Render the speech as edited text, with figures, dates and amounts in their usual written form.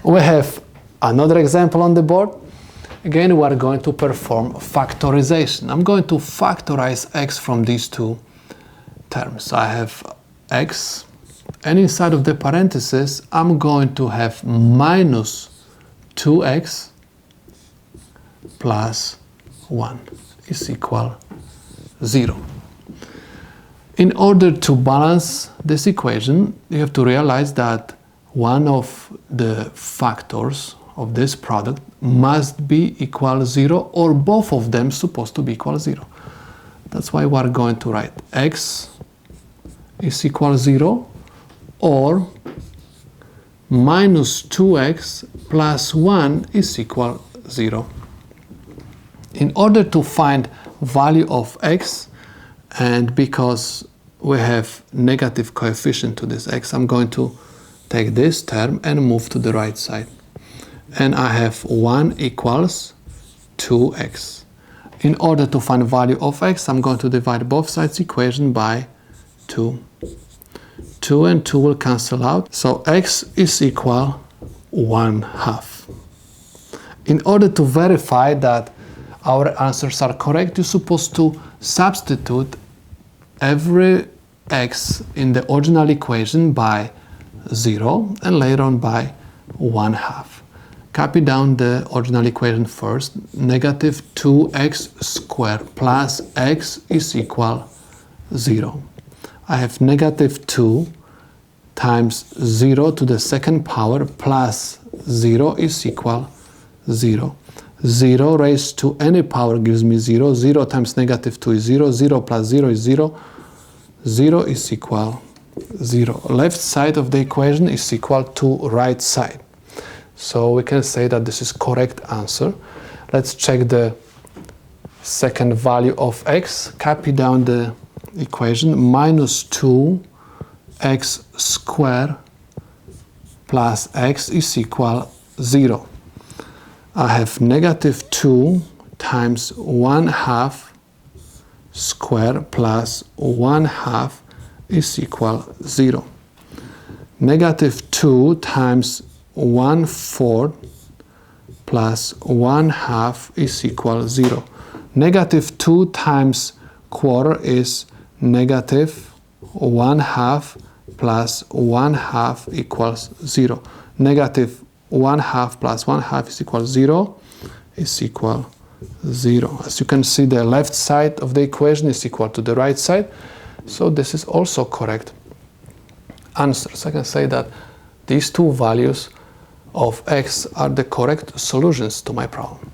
We have another example on the board. Again, we are going to perform factorization. I'm going to factorize x from these two terms. I have x, and inside of the parentheses, I'm going to have minus 2x plus 1 is equal 0. In order to balance this equation, you have to realize that one of the factors of this product must be equal 0, or both of them supposed to be equal 0. That's why we are going to write x is equal 0, or minus 2x plus 1 is equal 0. In order to find value of x, and because we have negative coefficient to this x, I'm going to take this term and move to the right side. And I have 1 equals 2x. In order to find value of x, I'm going to divide both sides equation by 2. 2 and 2 will cancel out, so x is equal 1/2. In order to verify that our answers are correct, you're supposed to substitute every x in the original equation by 0 and later on by 1/2. Copy down the original equation first. Negative 2x squared plus x is equal 0. I have negative 2 times 0 to the second power plus 0 is equal 0. 0 raised to any power gives me 0. 0 times negative 2 is 0. 0 plus 0 is 0. 0 is equal 0. Left side of the equation is equal to right side. So we can say that this is correct answer. Let's check the second value of x. Copy down the equation. Minus 2x squared plus x is equal 0. I have negative 2 times 1/2 squared plus 1/2 is equal 0. Negative 2 times 1/4 plus 1/2 is equal 0. Negative 2 times quarter is negative 1/2 plus 1/2 equals 0. Negative 1/2 plus 1/2 is equal 0 is equal 0. As you can see, the left side of the equation is equal to the right side. So this is also correct answer. So I can say that these two values of x are the correct solutions to my problem.